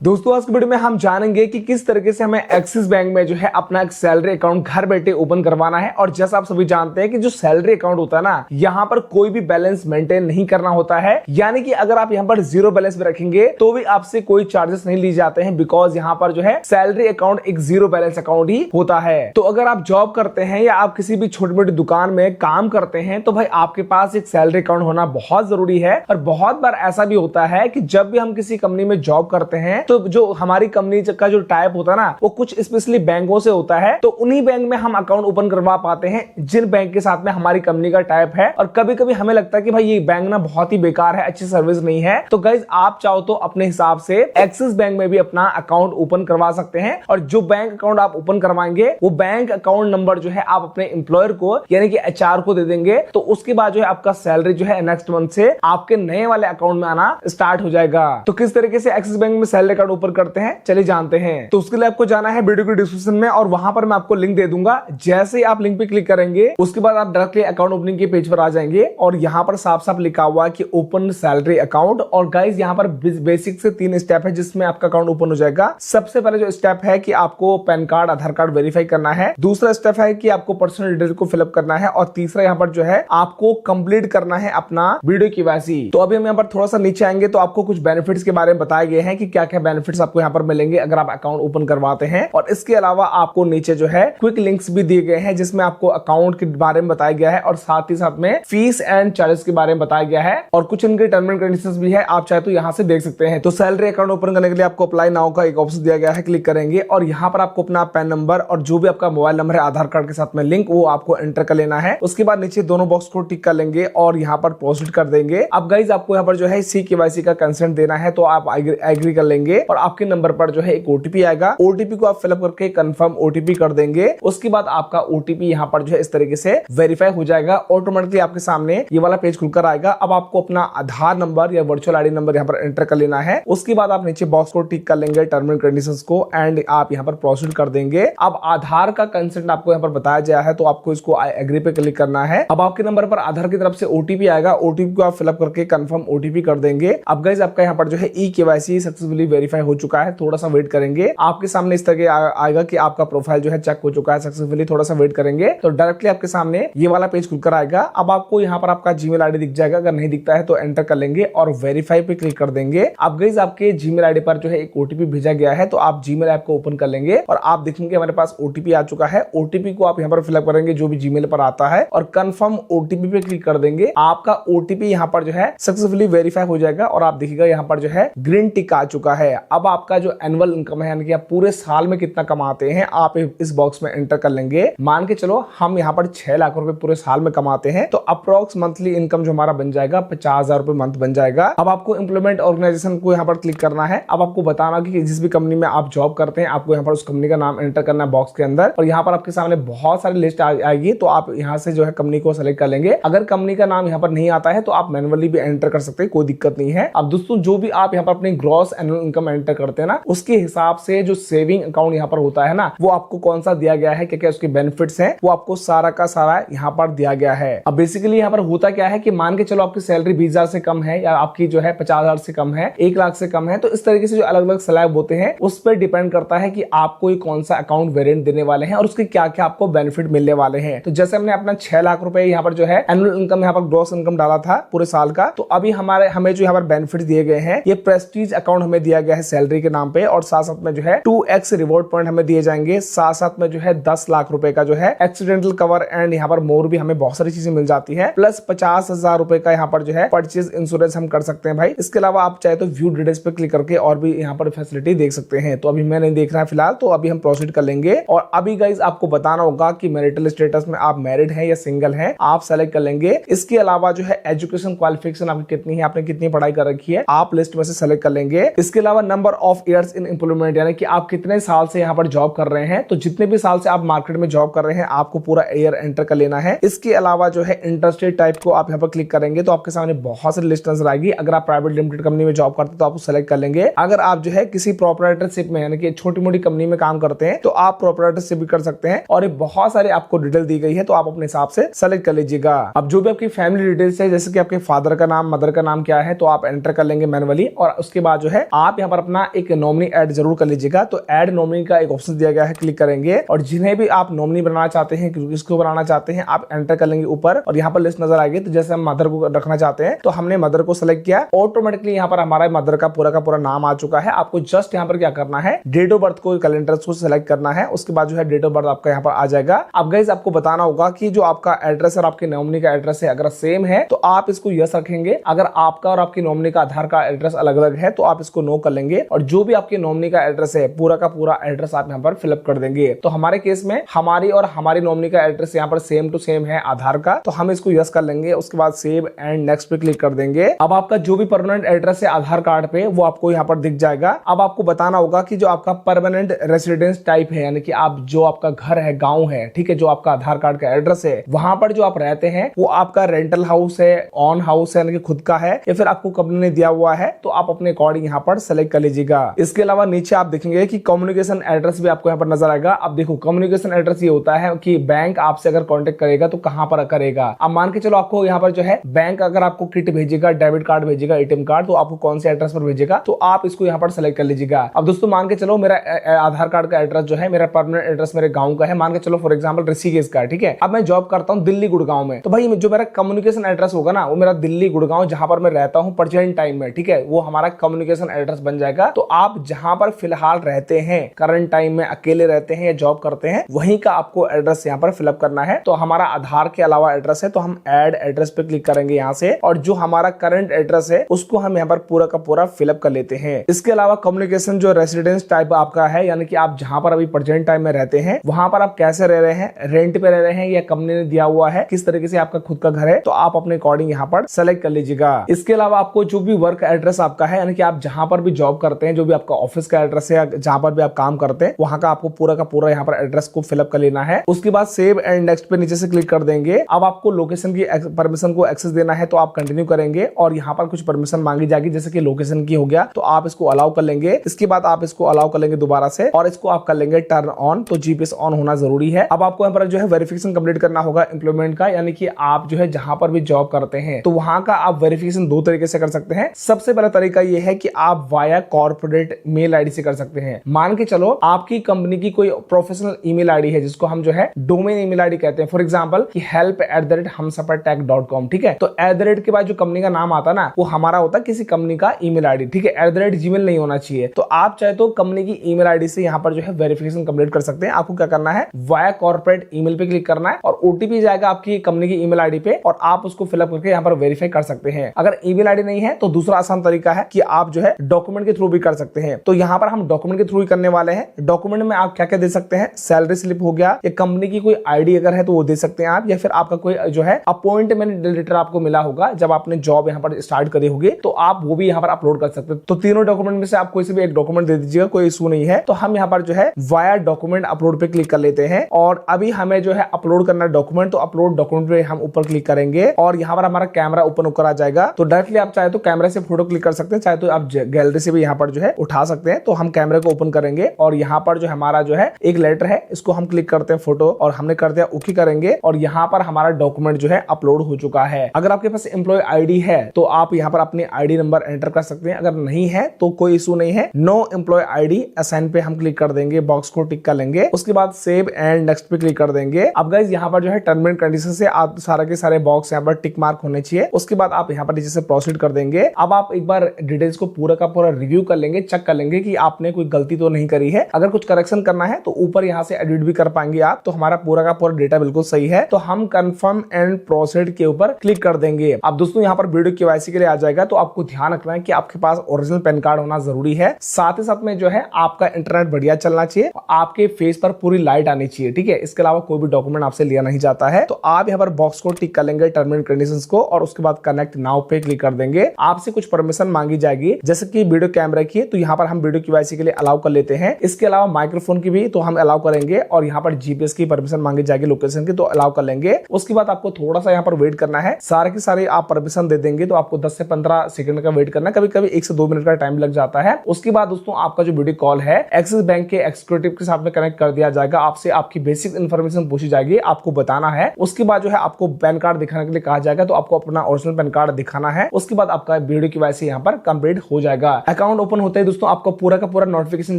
दोस्तों आज की वीडियो में हम जानेंगे कि किस तरीके से हमें एक्सिस बैंक में जो है अपना एक सैलरी अकाउंट घर बैठे ओपन करवाना है। और जैसा आप सभी जानते हैं कि जो सैलरी अकाउंट होता है ना, यहाँ पर कोई भी बैलेंस मेंटेन नहीं करना होता है। यानी कि अगर आप यहाँ पर जीरो बैलेंस में रखेंगे तो भी आपसे कोई चार्जेस नहीं लिए जाते हैं, बिकॉज यहाँ पर जो है सैलरी अकाउंट एक जीरो बैलेंस अकाउंट ही होता है। तो अगर आप जॉब करते हैं या आप किसी भी छोटी मोटी दुकान में काम करते हैं तो भाई आपके पास एक सैलरी अकाउंट होना बहुत जरूरी है। और बहुत बार ऐसा भी होता है कि जब भी हम किसी कंपनी में जॉब करते हैं तो जो हमारी कंपनी का जो टाइप होता है ना, वो कुछ स्पेशली बैंकों से होता है। तो उन्हीं बैंक में हम अकाउंट ओपन करवा पाते हैं जिन बैंक के साथ में हमारी कंपनी का टाइप है। और कभी कभी हमें लगता है कि भाई ये बैंक ना बहुत ही बेकार है, अच्छी सर्विस नहीं है। तो गाइज आप चाहो तो अपने हिसाब से एक्सिस बैंक में भी अपना अकाउंट ओपन करवा सकते हैं। और जो बैंक अकाउंट आप ओपन करवाएंगे वो बैंक अकाउंट नंबर जो है आप अपने एम्प्लॉयर को यानी कि एचआर को दे देंगे। तो उसके बाद जो है आपका सैलरी जो है नेक्स्ट मंथ से आपके नए वाले अकाउंट में आना स्टार्ट हो जाएगा। तो किस तरीके से एक्सिस बैंक में सैलरी अकाउंट ओपन करते हैं चलिए जानते हैं। तो उसके लिए आपको जाना है वीडियो के डिस्क्रिप्शन में और वहां पर मैं आपको लिंक दे दूंगा। जैसे ही आप लिंक पे क्लिक करेंगे उसके बाद आप डायरेक्टली अकाउंट ओपनिंग के पेज पर आ जाएंगे और यहाँ पर साफ साफ लिखा हुआ है कि ओपन सैलरी अकाउंट। और गाइज यहाँ पर बेसिक से 3 स्टेप है जिसमें आपका अकाउंट ओपन हो जाएगा। सबसे पहले जो स्टेप है कि आपको पैन कार्ड आधार कार्ड वेरीफाई करना है। दूसरा स्टेप है कि आपको पर्सनल डिटेल को फिलअप करना है। और तीसरा यहाँ पर जो है आपको कंप्लीट करना है अपना वीडियो केवाईसी। तो अभी हम यहाँ पर थोड़ा सा नीचे आएंगे तो आपको कुछ बेनिफिट्स के बारे में बताए गए हैं कि क्या क्या बेनिफिट्स आपको यहाँ पर मिलेंगे अगर आप अकाउंट ओपन करवाते हैं। और इसके अलावा आपको नीचे जो है क्विक लिंक्स भी दिए गए हैं जिसमें आपको अकाउंट के बारे में बताया गया है और साथ ही साथ में फीस एंड चार्जेस के बारे में बताया गया है और कुछ इनके टर्म एंड कंडीशंस भी है, आप चाहे तो यहाँ से देख सकते हैं। तो सैलरी अकाउंट ओपन करने के लिए आपको अप्लाई नाउ का एक ऑप्शन दिया गया है, क्लिक करेंगे और यहाँ पर आपको अपना पैन नंबर और जो भी आपका मोबाइल नंबर है आधार कार्ड के साथ में लिंक वो आपको एंटर कर लेना है। उसके बाद नीचे दोनों बॉक्स को टिक कर लेंगे और यहाँ पर प्रोसीड कर देंगे। अब गाइज आपको यहाँ पर जो है CKYC का कंसेंट देना है तो आप एग्री कर लेंगे और आपके नंबर पर जो है एक ओटीपी आएगा। ओटीपी को आप फिलअप करके कंफर्म ओटीपी कर देंगे। उसके बाद आपका ओटीपी यहाँ पर जो है इस तरीके से वेरीफाई हो जाएगा। ऑटोमेटिकली आपके सामने ये वाला पेज खुलकर आएगा। अब आपको अपना आधार नंबर या वर्चुअल आईडी नंबर यहाँ पर एंटर कर लेना है। उसके बाद आप नीचे बॉक्स को टिक कर लेंगे टर्म एंड कंडीशंस को एंड आप यहाँ पर प्रोसीड कर देंगे। अब आधार का कंसेंट आपको यहाँ पर बताया गया है तो आपको इसको एग्री पे क्लिक करना है। अब आपके नंबर पर आधार की तरफ से ओटीपी आएगा। ओटीपी को आप फिलअप करके कंफर्म ओटीपी कर देंगे। अब गाइस आपका यहाँ पर जो है EKYC सक्सेसफुली वेरीफाई हो चुका है। थोड़ा सा वेट करेंगे, आपके सामने इस तरह आएगा कि आपका प्रोफाइल जो है चेक हो चुका है सक्सेसफुली। थोड़ा सा वेट करेंगे तो डायरेक्टली आपके सामने ये वाला पेज खुलकर आएगा। अब आपको यहाँ पर आपका जीमेल आईडी दिख जाएगा, अगर नहीं दिखता है तो एंटर कर लेंगे और वेरीफाई पे क्लिक कर देंगे। अब गाइस आपके जीमेल आईडी पर जो है एक ओटीपी भेजा गया है तो आप जीमेल ऐप को ओपन कर लेंगे और आप देखेंगे हमारे पास ओटीपी आ चुका है। ओटीपी को आप यहाँ पर फिलअप करेंगे जो भी जीमेल पर आता है और कंफर्म ओटीपी पे क्लिक कर देंगे। आपका ओटीपी यहाँ पर जो है सक्सेसफुली वेरीफाई हो जाएगा और आप देखिएगा यहाँ पर जो है ग्रीन टिक आ चुका है। अब आपका जो एनुअल इनकम है यानी कि आप पूरे साल में कितना कमाते हैं आप इस बॉक्स में एंटर कर लेंगे। मान के चलो हम यहाँ पर 6 लाख रुपए पूरे साल में कमाते हैं तो अप्रोक्स मंथली इनकम जो हमारा बन जाएगा 50,000 रुपए मंथ बन जाएगा। अब आपको एम्प्लॉयमेंट ऑर्गेनाइजेशन को यहाँ पर क्लिक करना है। अब आपको बताना कि जिस भी कंपनी में आप जॉब करते हैं आपको यहाँ पर उस कंपनी का नाम एंटर करना है बॉक्स के अंदर और यहाँ पर आपके सामने बहुत सारी लिस्ट आएगी तो आप यहाँ से जो है कंपनी को सेलेक्ट कर लेंगे। अगर कंपनी का नाम यहाँ पर नहीं आता है तो आप मैनुअली भी एंटर कर सकते हैं, कोई दिक्कत नहीं है। अब दोस्तों जो भी आप यहाँ पर अपनी ग्रॉस एनुअल इनकम एंटर करते हैं ना उसके हिसाब से जो सेविंग अकाउंट यहाँ पर होता है ना वो आपको कौन सा दिया गया है, क्या क्या उसके बेनिफिट्स हैं वो आपको सारा का सारा यहाँ पर दिया गया है। अब बेसिकली यहाँ पर होता क्या है कि मान के चलो आपकी सैलरी 20,000 से कम है या आपकी जो है 50,000 से कम है, 1 लाख से कम है, तो इस तरीके से जो अलग अलग स्लैब होते हैं उस पर डिपेंड करता है कि आपको कौन सा अकाउंट वेरिएंट देने वाले हैं और उसके क्या क्या आपको बेनिफिट मिलने वाले हैं। तो जैसे हमने अपना 6 लाख रुपए यहाँ पर जो है एनुअल इनकम यहाँ पर ग्रॉस इनकम डाला था पूरे साल का, तो अभी हमें जो यहाँ पर बेनिफिट दिए गए हैं ये प्रेस्टीज अकाउंट हमें दिया गया है सैलरी के नाम पे और साथ साथ में जो है 2x रिवॉर्ड पॉइंट हमें दिए जाएंगे। साथ साथ में जो है 10 लाख रुपए का जो है एक्सीडेंटल कवर एंड यहाँ पर मोर भी हमें बहुत सारी चीजें मिल जाती है। प्लस 50,000 रुपए का यहाँ पर जो है परचेज इंश्योरेंस हम कर सकते हैं भाई। इसके अलावा आप चाहे तो व्यू डिटेल्स पे क्लिक करके और भी यहाँ पर फैसिलिटी देख सकते हैं। तो अभी मैं नहीं देख रहा है फिलहाल, तो अभी हम प्रोसीड कर लेंगे। और अभी गाइज आपको बताना होगा कि मैरिटल स्टेटस में आप मैरिड हैं या सिंगल हैं, आप सेलेक्ट कर लेंगे। इसके अलावा जो है एजुकेशन क्वालिफिकेशन आपकी कितनी है, आपने कितनी पढ़ाई कर रखी है, आप लिस्ट में से सेलेक्ट कर लेंगे। इसके अलावा number of years in employment यानी कि आप कितने साल से यहाँ पर जॉब कर रहे हैं, तो जितने भी साल से आप मार्केट में जॉब कर रहे हैं आपको पूरा ईयर एंटर कर लेना है। इसके अलावा जो है इंटरेस्टेड टाइप को आप यहाँ पर क्लिक करेंगे तो आपके सामने बहुत सारी लिस्ट नजर आएगी। अगर आप प्राइवेट लिमिटेड कंपनी में जॉब करते हैं तो आप सेलेक्ट कर लेंगे। अगर आप जो है किसी प्रोप्राइटरशिप में यानी कि छोटी मोटी कंपनी में काम करते हैं तो आप प्रोप्राइटरशिप भी कर सकते हैं और ये बहुत सारे आपको डिटेल दी गई है तो आप अपने हिसाब से सेलेक्ट कर लीजिएगा। अब जो भी आपकी फैमिली डिटेल्स है जैसे कि आपके फादर का नाम, मदर का नाम क्या है, तो आप एंटर कर लेंगे मैनुअली और उसके बाद जो है आप यहाँ यहाँ पर अपना एक नॉमिनी ऐड जरूर कर लीजिएगा। तो ऐड नॉमिनी का एक ऑप्शन दिया गया है, क्लिक करेंगे और जिन्हें भी आप नॉमिनी बनाना चाहते हैं, किसको बनाना चाहते हैं आप एंटर कर लेंगे ऊपर और यहाँ पर लिस्ट नजर आएगी। तो जैसे हम मदर को रखना चाहते हैं तो हमने मदर को सेलेक्ट किया, ऑटोमेटिकली यहाँ पर हमारा मदर का पूरा नाम आ चुका है। आपको जस्ट यहाँ पर क्या करना है, डेट ऑफ बर्थ को कैलेंडर को सिलेक्ट करना है, उसके बाद जो है डेट ऑफ बर्थ आपका यहाँ पर आ जाएगा। अब गाइस आपको बताना होगा कि जो आपका एड्रेस और आपके नॉमिनी का एड्रेस है अगर सेम है तो आप इसको यस रखेंगे, अगर आपका और आपकी नॉमिनी का आधार का एड्रेस अलग अलग है तो आप इसको नो कर लेंगे और जो भी आपके नॉमिनी का एड्रेस है पूरा का पूरा एड्रेस आप यहाँ पर फिलअप कर देंगे। तो हमारे केस में हमारी और हमारी नॉमिनी का एड्रेस यहाँ पर सेम टू सेम है आधार का, तो हम इसको यस कर लेंगे। उसके बाद सेव एंड नेक्स्ट पे क्लिक कर देंगे। अब आपका जो भी परमानेंट एड्रेस है आधार कार्ड पे वो आपको यहाँ पर दिख जाएगा। अब आपको बताना होगा कि जो आपका परमानेंट रेसिडेंस टाइप है, यानी कि आप जो आपका घर है, गांव है, ठीक है, जो आपका आधार कार्ड का एड्रेस है वहां पर जो आप रहते हैं वो आपका रेंटल हाउस है, ऑन हाउस है, यानी कि खुद का है, या फिर आपको कंपनी ने दिया हुआ है, तो आप अपने अकॉर्डिंग यहाँ पर सेलेक्ट कर लीजिएगा। इसके अलावा नीचे आप देखेंगे कि कम्युनिकेशन एड्रेस भी आपको यहाँ पर नजर आएगा। अब देखो कम्युनिकेशन एड्रेस ये होता है कि बैंक आपसे अगर कांटेक्ट करेगा तो कहां पर करेगा। अब मान के चलो आपको यहाँ पर जो है बैंक अगर आपको किट भेजेगा, डेबिट कार्ड भेजेगा, एटीएम कार्ड, तो आपको कौन से एड्रेस पर भेजेगा तो आप इसको यहाँ पर सेलेक्ट कर लीजिएगा। अब दोस्तों मान के चलो मेरा आधार कार्ड का एड्रेस जो है, मेरा परमानेंट एड्रेस मेरे गांव का है, मान के चलो फॉर एग्जांपल ऋषिकेश का, ठीक है। अब मैं जॉब करता हूँ दिल्ली गुड़गांव में, तो भाई जो मेरा कम्युनिकेशन एड्रेस होगा ना वो मेरा दिल्ली गुड़गांव जहां पर मैं रहता हूँ प्रेजेंट टाइम में, ठीक है, वो हमारा कम्युनिकेशन एड्रेस बन जाएगा। तो आप जहां पर फिलहाल रहते हैं, करंट टाइम में अकेले रहते हैं या जॉब करते हैं, वहीं का आपको एड्रेस यहाँ पर फिलअप करना है। तो हमारा आधार के अलावा एड्रेस है तो हम ऐड एड्रेस पे क्लिक करेंगे यहाँ से, और जो हमारा करंट एड्रेस है उसको हम यहाँ पर पूरा का पूरा फिलअप कर लेते हैं। इसके अलावा कम्युनिकेशन जो रेसिडेंस टाइप आपका है, यानी कि आप जहां पर अभी प्रेजेंट टाइम में रहते हैं वहां पर आप कैसे रह रहे हैं, रेंट पे रह रहे हैं या कंपनी ने दिया हुआ है, किस तरीके से आपका खुद का घर है, तो आप अपने अकॉर्डिंग यहाँ पर सेलेक्ट कर लीजिएगा। इसके अलावा आपको जो भी वर्क एड्रेस आपका है, यानी कि आप जहां पर भी जॉब करते हैं, जो भी आपका ऑफिस का एड्रेस है, जहां पर भी आप काम करते हैं वहां का आपको पूरा का पूरा यहाँ पर एड्रेस को फिलअप कर लेना है। उसके बाद सेव एंड नेक्स्ट पे नीचे से क्लिक कर देंगे। अब आपको लोकेशन की परमिशन को एक्सेस देना है तो आप कंटिन्यू करेंगे और यहाँ पर कुछ परमिशन मांगी जाएगी, जैसे कि लोकेशन की हो गया तो आप इसको अलाउ कर लेंगे। इसके बाद आप इसको अलाउ कर लेंगे दोबारा से और इसको आप कर लेंगे टर्न ऑन, तो जीपीएस ऑन होना जरूरी है। अब आपको यहाँ पर जो है वेरिफिकेशन कंप्लीट करना होगा एम्प्लॉयमेंट का, यानी कि आप जो है जहां पर भी जॉब करते हैं तो वहां का आप वेरिफिकेशन दो तरीके से कर सकते हैं। सबसे पहला तरीका ये है कि आप वाया कॉर्पोरेट मेल आईडी से कर सकते हैं। मान के चलो आपकी कंपनी की कोई प्रोफेशनल ईमेल आईडी है जिसको हम जो है डोमेन ईमेल आईडी कहते हैं, फॉर एग्जांपल कि help@humsappertech.com, ठीक है। तो @ के बाद जो कंपनी का नाम आता है ना वो हमारा होता है किसी कंपनी का ईमेल आईडी, ठीक है, @gmail नहीं होना चाहिए। तो आप चाहे तो कंपनी की ईमेल आईडी से यहाँ पर जो है वेरिफिकेशन कंप्लीट कर सकते हैं। आपको क्या करना है, वाया कॉर्पोरेट ईमेल पे क्लिक करना है और ओटीपी जाएगा आपकी कंपनी की ईमेल आईडी पे और आप उसको फिलअप करके यहाँ पर वेरीफाई कर सकते हैं। अगर ईमेल आईडी नहीं है तो दूसरा आसान तरीका है कि आप जो है डॉक्यूमेंट के थ्रू भी कर सकते हैं। तो यहाँ पर हम डॉक्यूमेंट के थ्रू ही करने वाले हैं। डॉक्यूमेंट में आप क्या क्या दे सकते हैं, सैलरी स्लिप हो गया या कंपनी की कोई आईडी अगर है तो वो दे सकते हैं आप, या फिर आपका कोई जो है अपॉइंटमेंट लेटर आपको मिला होगा जब आपने जॉब यहाँ पर स्टार्ट करी होगी तो आप वो भी यहाँ पर अपलोड कर सकते हैं। तो तीनों डॉक्यूमेंट में से आप कोई से भी एक डॉक्यूमेंट दे दीजिएगा, कोई इशू नहीं है। तो हम यहाँ पर जो है वाया डॉक्यूमेंट अपलोड पे क्लिक कर लेते हैं और अभी हमें जो है अपलोड करना डॉक्यूमेंट, तो अपलोड डॉक्यूमेंट पे हम ऊपर क्लिक करेंगे और यहाँ पर हमारा कैमरा ओपन होकर आ जाएगा। तो डायरेक्टली आप चाहे तो कैमरा से फोटो क्लिक कर सकते हैं, चाहे तो आप गैलरी से भी यहाँ पर जो है उठा सकते हैं। तो हम कैमरे को ओपन करेंगे और यहाँ पर जो हमारा जो है एक लेटर है इसको हम क्लिक करते हैं फोटो और हमने कर दिया ओके करेंगे और यहाँ पर हमारा डॉक्यूमेंट जो है अपलोड हो चुका है। अगर आपके पास एम्प्लॉय आईडी है तो आप यहाँ पर अपनी आईडी नंबर एंटर कर सकते हैं, अगर नहीं है तो कोई इशू नहीं है। नो एम्प्लॉय आईडी असाइन पे हम क्लिक कर देंगे, बॉक्स को टिक कर लेंगे। उसके बाद सेव एंड नेक्स्ट पे क्लिक कर देंगे। अब गाइस यहाँ पर जो है टर्म एंड कंडीशन से आप सारे के सारे बॉक्स यहाँ पर टिक मार्क होने चाहिए। उसके बाद आप यहाँ पर नीचे से प्रोसीड कर देंगे। अब आप एक बार डिटेल्स को पूरा का पूरा रिव्यू कर लेंगे, चेक कर लेंगे कि आपने कोई गलती तो नहीं करी है। अगर कुछ करेक्शन करना है तो ऊपर यहाँ से एडिट भी कर पाएंगे आप। तो हमारा पूरा का पूरा डेटा बिल्कुल सही है, तो हम कंफर्म एंड प्रोसीड के ऊपर क्लिक कर देंगे। अब दोस्तों यहाँ पर वीडियो केवाईसी के लिए आ जाएगा, तो आपको ध्यान रखना है कि आपके पास ओरिजिनल पैन कार्ड होना जरूरी है। साथ ही साथ में जो है आपका इंटरनेट बढ़िया चलना चाहिए, आपके फेस पर पूरी लाइट आनी चाहिए, ठीक है। इसके अलावा कोई भी डॉक्यूमेंट आपसे लिया नहीं जाता है। तो आप यहाँ पर बॉक्स को टिक कर लेंगे टर्म एंड कंडीशंस को और उसके बाद कनेक्ट नाउ पे क्लिक कर देंगे। आपसे कुछ परमिशन मांगी जाएगी जैसे कि वीडियो कैमरा की, तो यहाँ पर हम वीडियो केवाईसी के लिए अलाउ कर लेते हैं। इसके अलावा माइक्रोफोन की भी तो हम अलाउ करेंगे और यहाँ पर जीपीएस की परमिशन मांगी जाएगी, लोकेशन की, तो अलाउ कर लेंगे। उसके बाद आपको थोड़ा सा यहाँ पर वेट करना है, सारे के सारे आप परमिशन दे देंगे तो आपको 10 से 15 सेकंड का वेट करना है, कभी कभी 1 से 2 मिनट का टाइम लग जाता है। उसके बाद दोस्तों आपका जो वीडियो कॉल है एक्सिस बैंक के एक्जीक्यूटिव के साथ में कनेक्ट कर दिया जाएगा। आपसे आपकी बेसिक इन्फॉर्मेशन पूछी जाएगी, आपको बताना है। उसके बाद जो है आपको पैन कार्ड दिखाने के लिए कहा जाएगा, तो आपको अपना ओरिजिनल पैन कार्ड दिखाना है। उसके बाद आपका वीडियो केवाईसी यहाँ पर कंप्लीट हो जाएगा। अकाउंट ओपन होते ही दोस्तों आपको पूरा का पूरा नोटिफिकेशन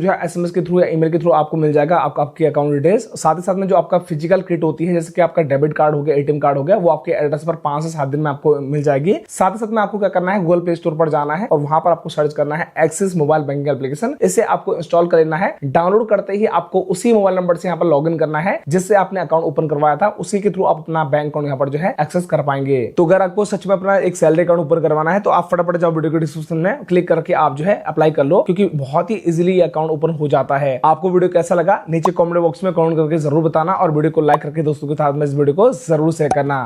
जो है SMS के थ्रू या ईमेल के थ्रू आपको मिल जाएगा, आपकी अकाउंट डिटेल्स। साथ ही साथ में जो आपका फिजिकल किट होती है, जैसे कि आपका डेबिट कार्ड हो गया, ATM कार्ड हो गया, वो आपके एड्रेस पर 5 से 7 दिन में आपको मिल जाएगी। साथ ही साथ में आपको क्या करना है, गूगल प्ले स्टोर पर जाना है और वहां पर आपको सर्च करना है एक्सिस मोबाइल बैंकिंग एप्लीकेशन। इसे आपको इंस्टॉल कर लेना है। डाउनलोड करते ही आपको उसी मोबाइल नंबर से यहाँ पर लॉगिन करना है जिससे आपने अकाउंट ओपन करवाया था, उसी के थ्रू आप अपना बैंक अकाउंट यहाँ पर जो है एक्सेस कर पाएंगे। तो अगर आपको सच में अपना एक सैलरी अकाउंट ओपन करवाना है तो आप फटाफट जाओ वीडियो के डिस्क्रिप्शन में क्लिक करके आप जो है अप्लाई कर लो, क्योंकि बहुत ही इजीली ये अकाउंट ओपन हो जाता है। आपको वीडियो कैसा लगा नीचे कमेंट बॉक्स में कमेंट करके जरूर बताना और वीडियो को लाइक करके दोस्तों के साथ में इस वीडियो को जरूर शेयर करना।